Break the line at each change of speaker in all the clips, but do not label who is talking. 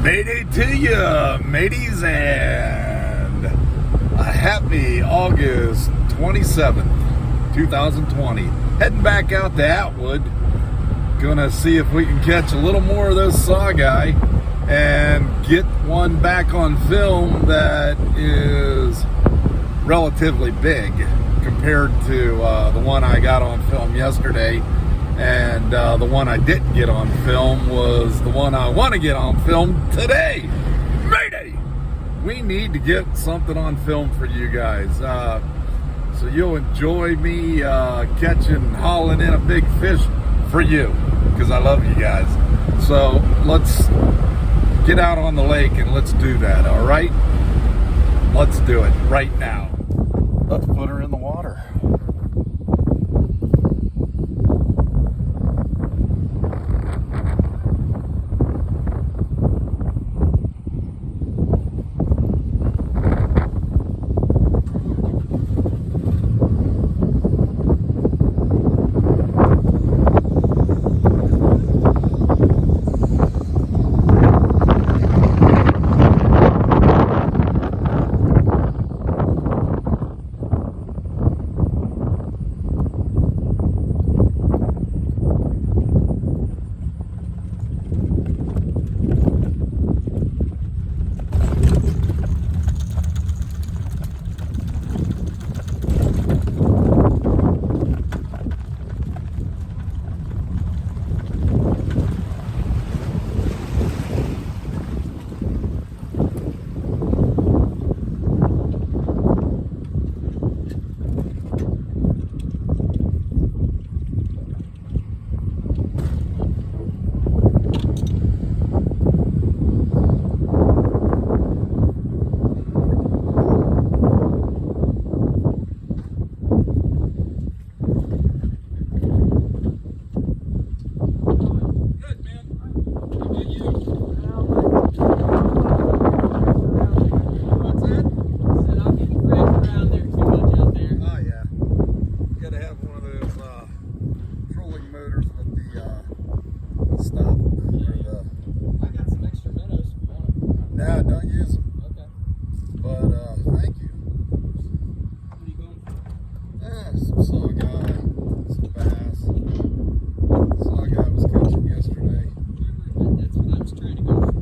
Mayday to you, mateys, and a happy August 27th, 2020. Heading back out to Atwood. Gonna see if we can catch a little more of those saugeye and get one back on film that is relatively big compared to the one I got on film yesterday. And the one I didn't get on film was the one I want to get on film today. Mayday! We need to get something on film for you guys. So you'll enjoy me catching, hauling in a big fish for you, because I love you guys. So let's get out on the lake and let's do that, all right? Let's do it right now. Let's put her in the water. Nah, don't use them. Okay. But, thank you.
What are you going for?
Some saugeye, some bass. Saugeye was catching yesterday.
That's what I was trying to go for.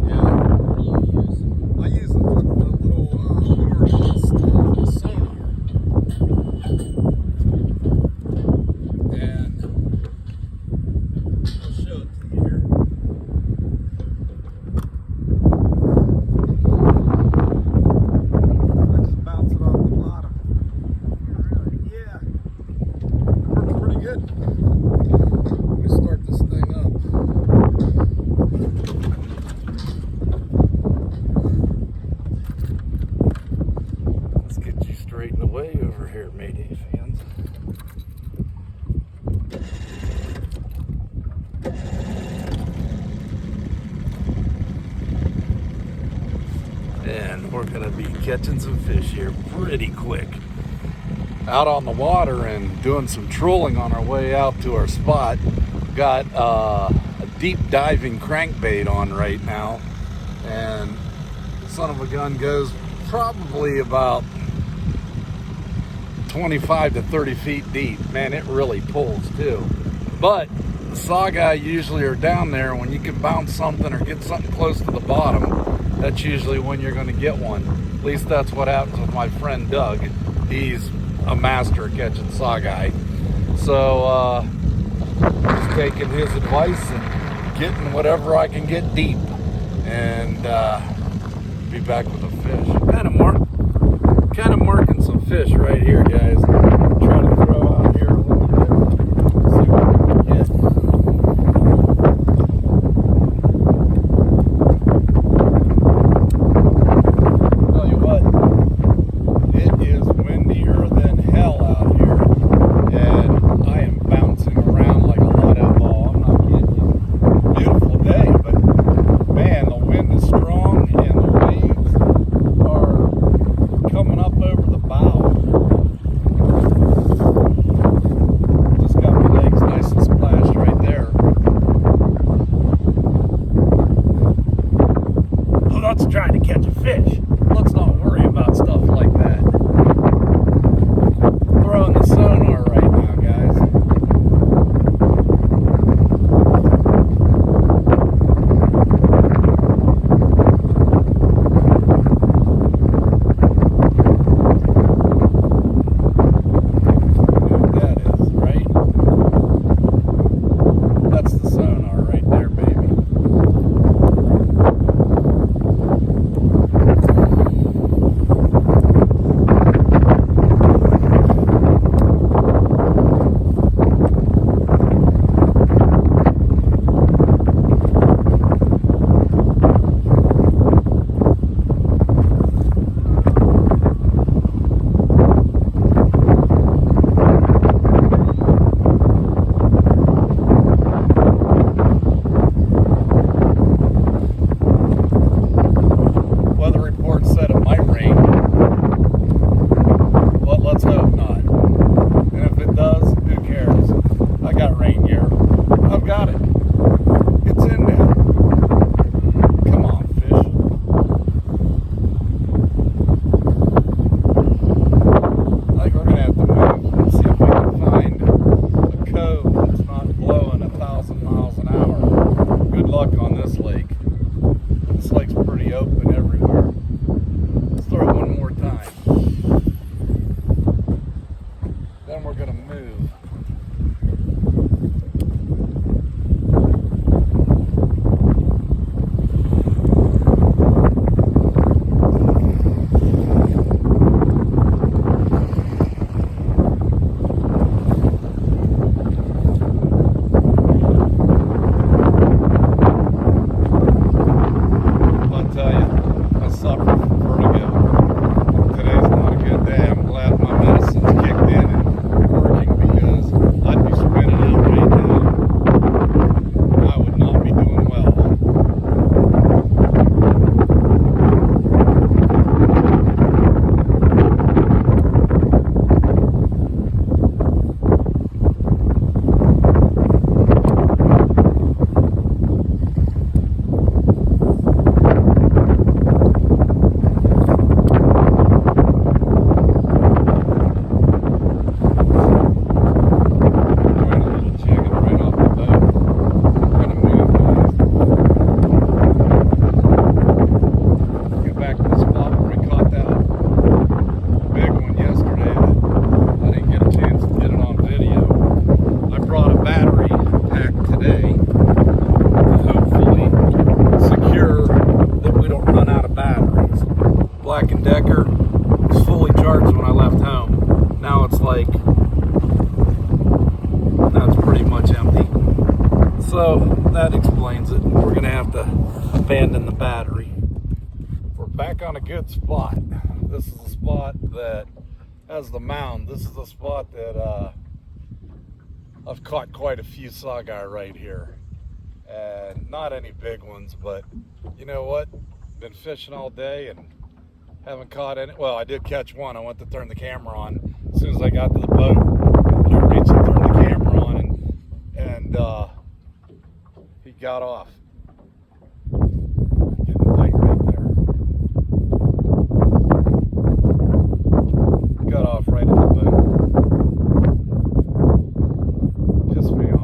Yeah.
What do you use?
I use the little lure sonar. And I'll show it to you here. Straighten away over here, Mayday fans. And we're gonna be catching some fish here pretty quick. Out on the water and doing some trolling on our way out to our spot. Got a deep diving crankbait on right now, and the son of a gun goes probably about 25 to 30 feet deep. Man, it really pulls too. But the saugeye usually are down there. When you can bounce something or get something close to the bottom, that's usually when you're going to get one. At least that's what happens with my friend Doug. He's a master at catching saugeye. So just taking his advice and getting whatever I can get deep, and be back with a fish. Kind of marking some fish right here, guys. Trying to throw out here a little bit. See what we can get. Tell you what, it is windier than hell out here, and I am bouncing around like a Lotto ball. I'm not kidding you. Beautiful day, but man, the wind is strong and the waves are coming up over the bow. that's trying to catch a fish. Let's not worry about stuff like that. Throwing the sonar right now, guys. So that explains it. We're gonna have to abandon the battery. We're back on a good spot. This is a spot that has the mound. This is a spot that I've caught quite a few saugeye right here. And not any big ones, but you know what? Been fishing all day and haven't caught any. Well, I did catch one. I went to turn the camera on. As soon as I got to the boat, I reached to turn the camera on, and he got off. Getting the bite right there. Got off right in the boat. Pissed me off.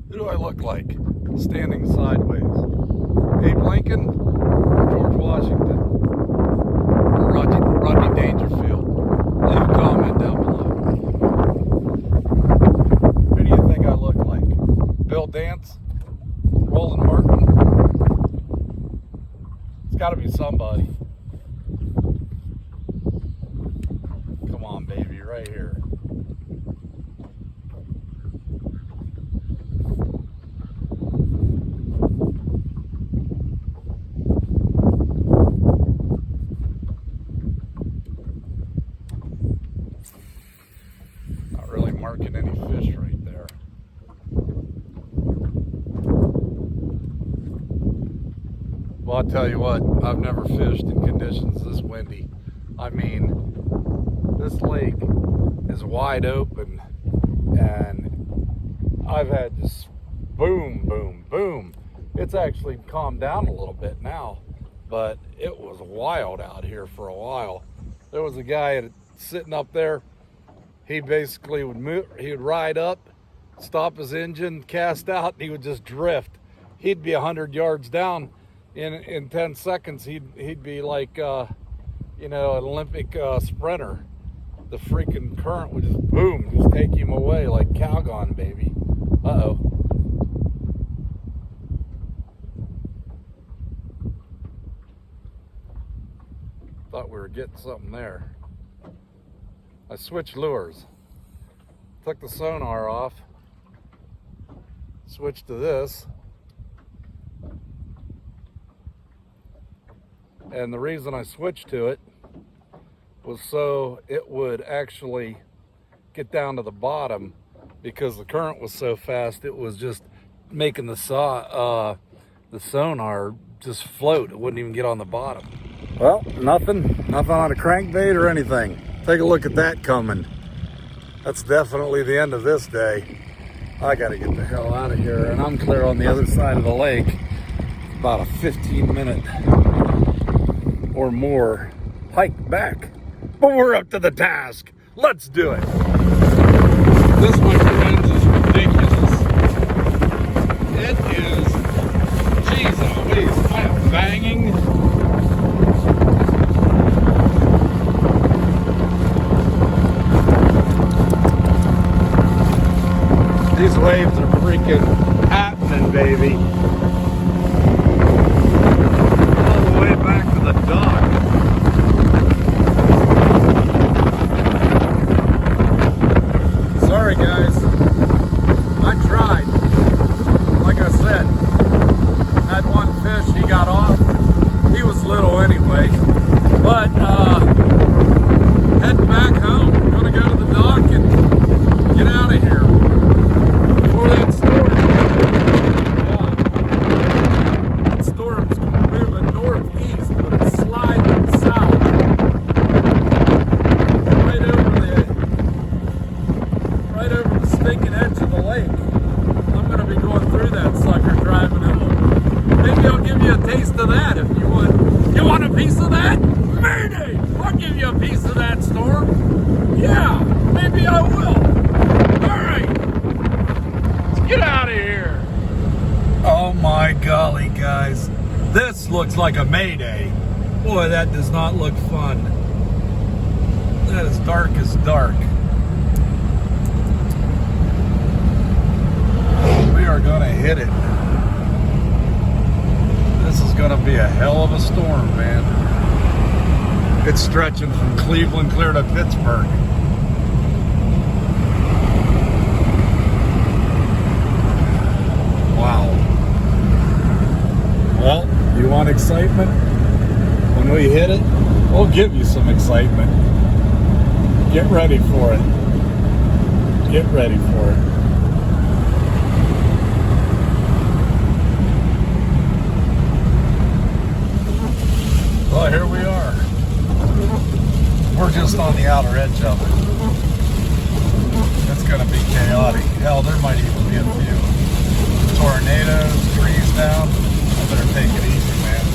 Who do I look like standing sideways? Abe Lincoln or George Washington? Or Rodney Dangerfield? Leave a comment down below. Who do you think I look like? Bill Dance? Roland Martin? It's got to be somebody. Come on, baby, right here. Marking any fish right there. Well, I'll tell you what, I've never fished in conditions this windy. I mean, this lake is wide open, and I've had just boom, boom, boom. It's actually calmed down a little bit now, but it was wild out here for a while. There was a guy sitting up there. He basically would move, he would ride up, stop his engine, cast out, and he would just drift. He'd be 100 yards down. In 10 seconds, he'd be like, an Olympic sprinter. The freaking current would just boom, just take him away like Calgon, baby. Uh-oh. Thought we were getting something there. I switched lures. Took the sonar off. Switched to this. And the reason I switched to it was so it would actually get down to the bottom, because the current was so fast it was just making the sonar just float. It wouldn't even get on the bottom. Well, nothing on a crankbait or anything. Take a look at that coming. That's definitely the end of this day. I gotta get the hell out of here, and I'm clear on the other side of the lake. About a 15-minute or more hike back, but we're up to the task. Let's do it. This, my friends, is ridiculous. It is, geez Louise, I am banging. These waves are freaking happening, baby. All the way back to the dock. Sorry guys, I tried. Like I said, had one fish, he got off. He was little anyway. But heading back home, gonna go to the dock and get out of here before that storm. That storm's moving northeast, but it's sliding south. Right over the stinking edge of the lake. I'm going to be going through that sucker driving home. Maybe I'll give you a taste of that if you want. You want a piece of that? Mayday! I'll give you a piece of that, storm. Yeah, maybe I will. All right, let's get out of here. Oh my golly, guys. This looks like a mayday. Boy, that does not look fun. That is dark as dark. We are going to hit it. This is going to be a hell of a storm, man. It's stretching from Cleveland clear to Pittsburgh. Wow. Well, you want excitement? When we hit it, we'll give you some excitement. Get ready for it. Get ready for it. Well, here we are. We're just on the outer edge of it. It's going to be chaotic. Hell, there might even be a few tornadoes, trees down. I better take it easy, man.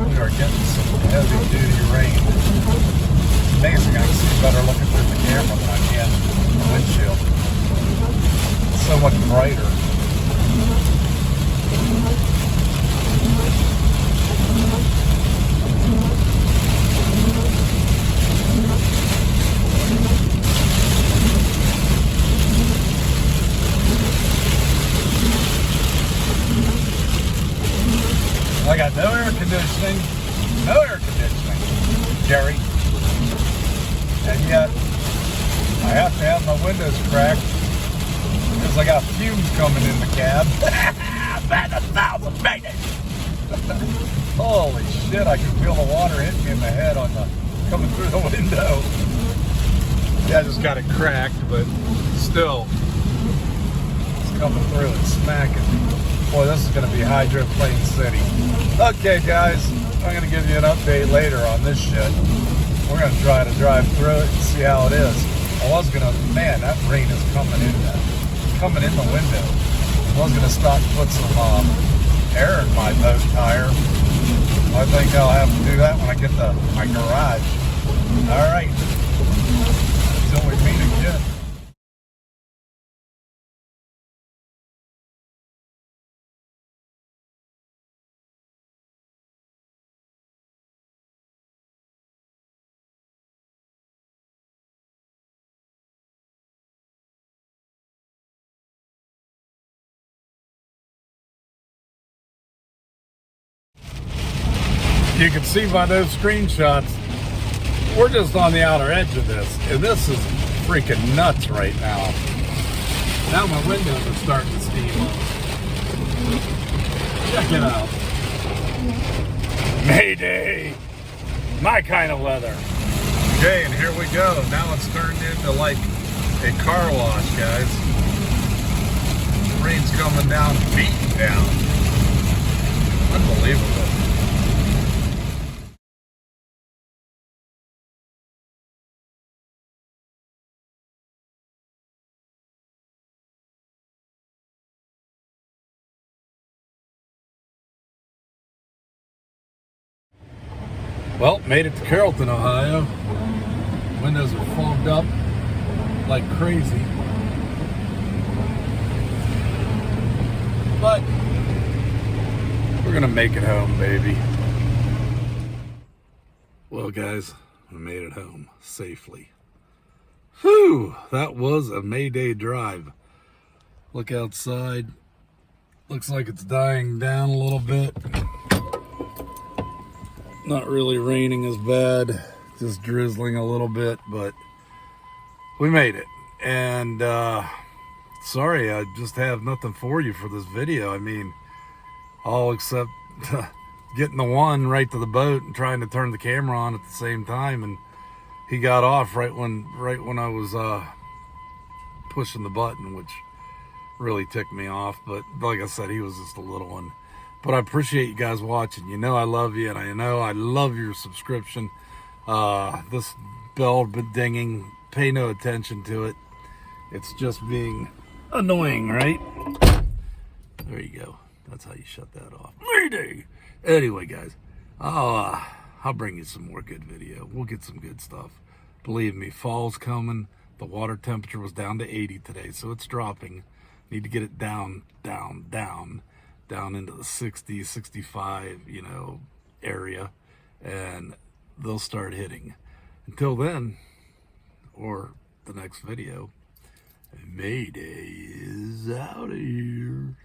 We are getting some heavy-duty rain. It's amazing. I can see better looking through the camera than I can in the windshield. It's so much brighter. I got no air conditioning, Jerry. And yet, I have to have my windows cracked because I got fumes coming in the cab. About 1,000 mayday. Holy shit, I can feel the water hitting me in the head on the coming through the window. Yeah, I just got it cracked, but still, it's coming through and smacking. Boy, this is going to be Hydroplane City. Okay, guys, I'm going to give you an update later on this shit. We're going to try to drive through it and see how it is. I was going to, man, that rain is coming in the window. I was going to stop and put some air in my boat tire. I think I'll have to do that when I get to my garage. All right. Until we meet again. You can see by those screenshots, we're just on the outer edge of this, and this is freaking nuts right now. Now my windows are starting to steam up. Check it out. Mayday! My kind of weather. Okay, and here we go. Now it's turned into like a car wash, guys. Rain's coming down, beating down. Unbelievable. Well, made it to Carrollton, Ohio. Windows are fogged up like crazy. But we're gonna make it home, baby. Well, guys, we made it home safely. Whew, that was a Mayday drive. Look outside. Looks like it's dying down a little bit. Not really raining as bad, just drizzling a little bit, but we made it. And sorry, I just have nothing for you for this video. I mean, all except getting the one right to the boat and trying to turn the camera on at the same time, and he got off right when I was pushing the button, which really ticked me off. But like I said, he was just a little one. But I appreciate you guys watching. You know I love you, and I know I love your subscription. This bell dinging, pay no attention to it. It's just being annoying, right? There you go. That's how you shut that off. Mayday! Anyway, guys, I'll bring you some more good video. We'll get some good stuff. Believe me, fall's coming. The water temperature was down to 80 today, so it's dropping. Need to get it down into the 60, 65, area, and they'll start hitting. Until then, or the next video, Mayday is out of here.